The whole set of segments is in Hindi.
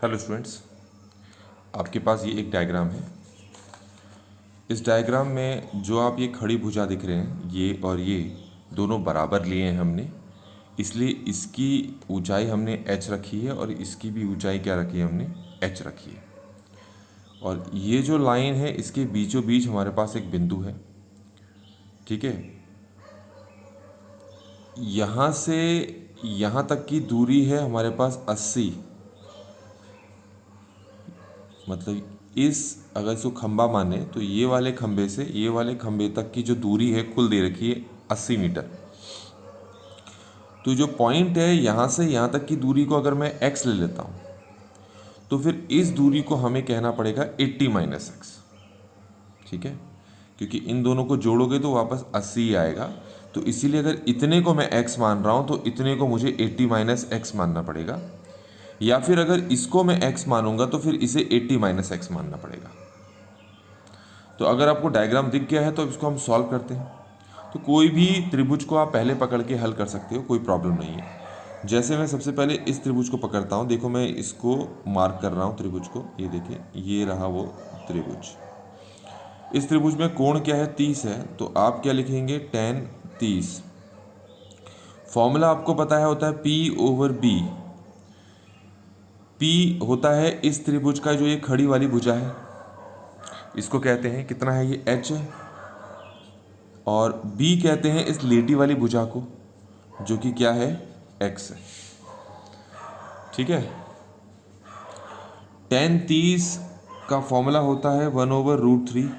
हेलो स्टूडेंट्स, आपके पास ये एक डायग्राम है। इस डायग्राम में जो आप ये खड़ी भुजा दिख रहे हैं, ये और ये दोनों बराबर लिए हैं हमने, इसलिए इसकी ऊंचाई हमने h रखी है और इसकी भी ऊंचाई क्या रखी है, हमने h रखी है। और ये जो लाइन है इसके बीचों बीच हमारे पास एक बिंदु है, ठीक है। यहाँ से यहाँ तक की दूरी है हमारे पास 80, मतलब अगर इसको खंबा माने तो ये वाले खंबे से ये वाले खंबे तक की जो दूरी है कुल दे रखी है 80 मीटर। तो जो पॉइंट है यहाँ से यहाँ तक की दूरी को अगर मैं x ले लेता हूँ तो फिर इस दूरी को हमें कहना पड़ेगा 80 माइनस एक्स, ठीक है, क्योंकि इन दोनों को जोड़ोगे तो वापस 80 ही आएगा। तो इसीलिए अगर इतने को मैं x मान रहा हूँ तो इतने को मुझे 80 माइनस एक्स मानना पड़ेगा, या फिर अगर इसको मैं x मानूंगा तो फिर इसे 80 माइनस एक्स मानना पड़ेगा। तो अगर आपको डायग्राम दिख गया है तो इसको हम सॉल्व करते हैं। तो कोई भी त्रिभुज को आप पहले पकड़ के हल कर सकते हो, कोई प्रॉब्लम नहीं है। जैसे मैं सबसे पहले इस त्रिभुज को पकड़ता हूँ, देखो मैं इसको मार्क कर रहा हूँ त्रिभुज को, ये देखें, ये रहा वो त्रिभुज। इस त्रिभुज में कोण क्या है, 30 है। तो आप क्या लिखेंगे, tan 30। फॉर्मूला आपको पता है, होता है P/B। P होता है इस त्रिभुज का जो ये खड़ी वाली भुजा है, इसको कहते हैं, कितना है ये, H है। और B कहते हैं इस लेटी वाली भुजा को, जो कि क्या है, X है, ठीक है। tan 30 का फॉर्मूला होता है 1/√3,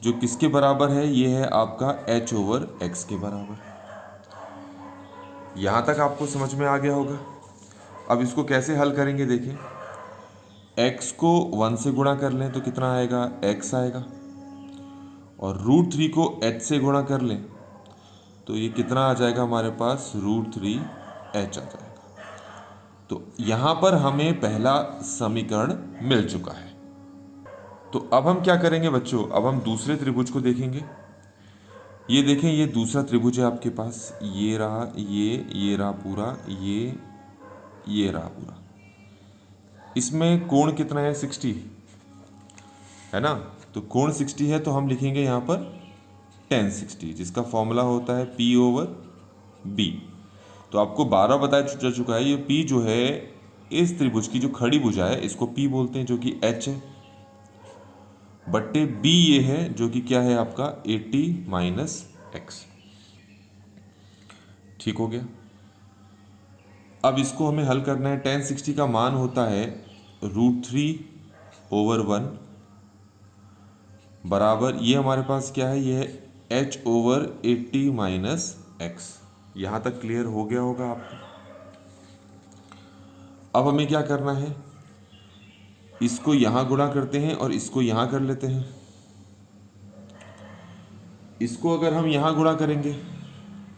जो किसके बराबर है, ये है आपका H/x के बराबर। यहां तक आपको समझ में आ गया होगा। अब इसको कैसे हल करेंगे, देखें, x को 1 से गुणा कर लें तो कितना आएगा, x आएगा, और √3 को h से गुणा कर लें तो ये कितना आ जाएगा हमारे पास, √3h आ जाएगा। तो यहाँ पर हमें पहला समीकरण मिल चुका है। तो अब हम क्या करेंगे बच्चों, अब हम दूसरे त्रिभुज को देखेंगे। ये देखें, ये दूसरा त्रिभुज है आपके पास, ये रहा, ये रहा पूरा, ये रहा पूरा। इसमें कोण कितना है, 60 है ना। तो कोण 60 है तो हम लिखेंगे यहाँ पर tan 60, जिसका फॉर्मूला होता है P/B। तो आपको 12 बताया जा चुका है, ये P जो है इस त्रिभुज की जो खड़ी भुजा है इसको P बोलते हैं, जो कि H है, बट्टे B ये है जो कि क्या है आपका 80 माइनस एक्स। ठीक हो गया। अब इसको हमें हल करना है। tan 60 का मान होता है √3/1 बराबर, ये हमारे पास क्या है, ये है H/80 माइनस एक्स। यहां तक क्लियर हो गया होगा आपको। अब हमें क्या करना है, इसको यहां गुणा करते हैं और इसको यहां कर लेते हैं। इसको अगर हम यहां गुणा करेंगे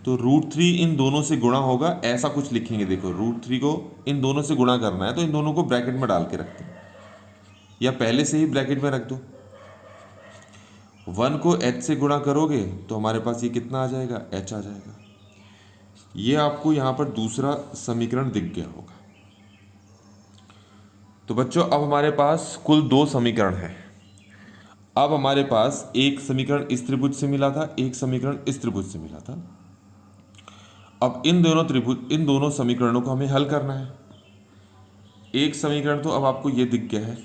तो √3 इन दोनों से गुणा होगा, ऐसा कुछ लिखेंगे। देखो, √3 को इन दोनों से गुणा करना है तो इन दोनों को ब्रैकेट में डाल के रखते हैं, या पहले से ही ब्रैकेट में रख दो। 1 को h से गुणा करोगे तो हमारे पास ये कितना आ जाएगा, h आ जाएगा। ये आपको यहाँ पर दूसरा समीकरण दिख गया होगा। तो बच्चों, अब हमारे पास कुल 2 समीकरण हैं। अब हमारे पास एक समीकरण इस त्रिभुज से मिला था, एक समीकरण इस त्रिभुज से मिला था। अब इन दोनों समीकरणों को हमें हल करना है। एक समीकरण तो अब आपको ये दिख गया है,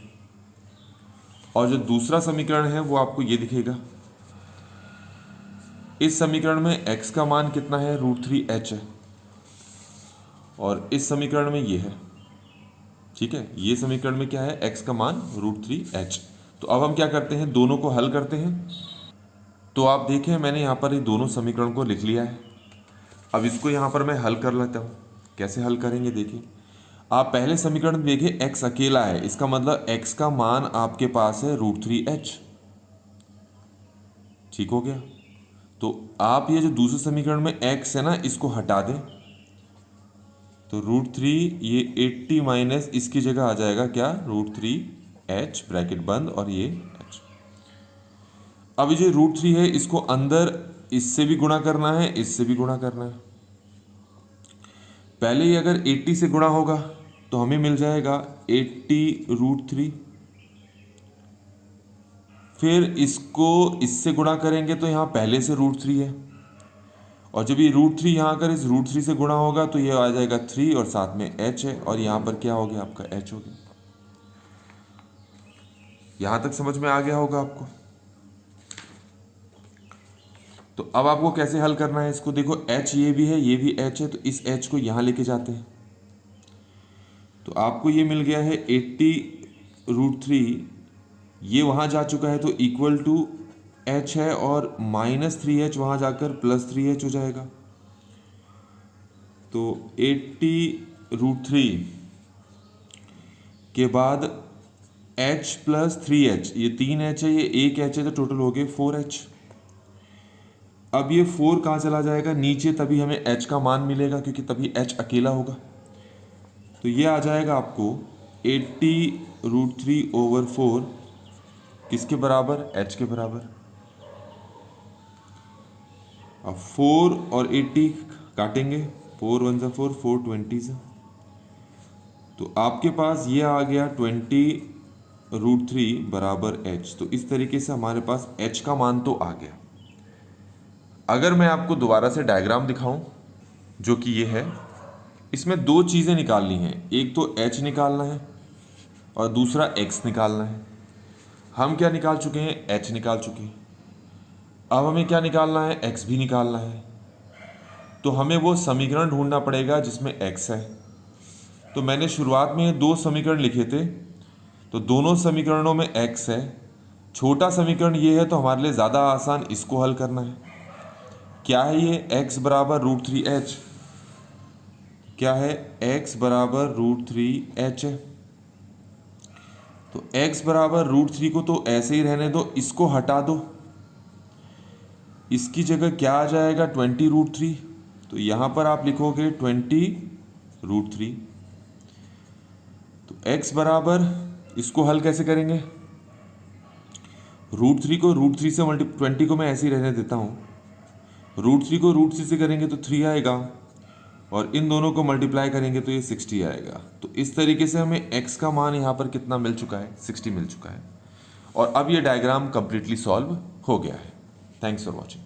और जो दूसरा समीकरण है वो आपको ये दिखेगा। इस समीकरण में x का मान कितना है, √3h है, और इस समीकरण में ये है, ठीक है। ये समीकरण में क्या है, x का मान √3h। तो अब हम क्या करते हैं, दोनों को हल करते हैं। तो आप देखें, मैंने यहाँ पर ये दोनों समीकरण को लिख लिया है। अब इसको यहाँ पर मैं हल कर लेता हूँ। कैसे हल करेंगे, देखिए, आप पहले समीकरण देखिए, x अकेला है, इसका मतलब x का मान आपके पास है √3h। ठीक हो गया। तो आप ये जो दूसरे समीकरण में x है ना, इसको हटा दें तो √3 ये 80 माइनस इसकी जगह आ जाएगा क्या, √3h ब्रैकेट बंद, और ये h। अब ये जो √3 है इसको अंदर इससे भी गुणा करना है, इससे भी गुणा करना है। पहले ही अगर 80 से गुणा होगा तो हमें मिल जाएगा 80√3। फिर इसको इससे गुणा करेंगे तो यहाँ पहले से √3 है, और जब ये √3 यहाँ अगर इस √3 से गुणा होगा तो ये आ जाएगा 3 और साथ में h है, और यहाँ पर क्या हो गया आपका h हो गया। यहाँ तक समझ में आ गया होगा आपको। तो अब आपको कैसे हल करना है इसको, देखो h ये भी है, ये भी h है, तो इस h को यहाँ लेके जाते हैं। तो आपको ये मिल गया है 80√3, ये वहाँ जा चुका है तो इक्वल टू h है, और -3h वहाँ जाकर +3h हो जाएगा। तो 80√3 के बाद h + 3h, ये 3h है, ये 1h है, तो टोटल हो गए 4h। अब ये 4 कहाँ चला जाएगा नीचे, तभी हमें h का मान मिलेगा, क्योंकि तभी h अकेला होगा। तो ये आ जाएगा आपको 80√3/4 किसके बराबर, h के बराबर। अब 4 और 80 काटेंगे, 4 1 = 4, 4 20 तो आपके पास ये आ गया 20√3 बराबर h। तो इस तरीके से हमारे पास h का मान तो आ गया। अगर मैं आपको दोबारा से डायग्राम दिखाऊं, जो कि ये है, इसमें दो चीज़ें निकालनी हैं, एक तो h निकालना है और दूसरा x निकालना है। हम क्या निकाल चुके हैं, h निकाल चुके हैं। अब हमें क्या निकालना है, x भी निकालना है। तो हमें वो समीकरण ढूंढना पड़ेगा जिसमें x है। तो मैंने शुरुआत में 2 समीकरण लिखे थे, तो दोनों समीकरणों में x है। छोटा समीकरण ये है तो हमारे लिए ज़्यादा आसान इसको हल करना है। क्या है ये, x बराबर √3h। क्या है, x बराबर √3h है। तो x बराबर √3 को तो ऐसे ही रहने दो, इसको हटा दो, इसकी जगह क्या आ जाएगा 20√3। तो यहाँ पर आप लिखोगे 20√3। तो x बराबर, इसको हल कैसे करेंगे, √3 को √3 से 20 को मैं ऐसे ही रहने देता हूँ। √3 को √3 से करेंगे तो 3 आएगा, और इन दोनों को मल्टीप्लाई करेंगे तो ये 60 आएगा। तो इस तरीके से हमें x का मान यहाँ पर कितना मिल चुका है, 60 मिल चुका है। और अब ये डायग्राम कंप्लीटली सॉल्व हो गया है। Thanks for watching.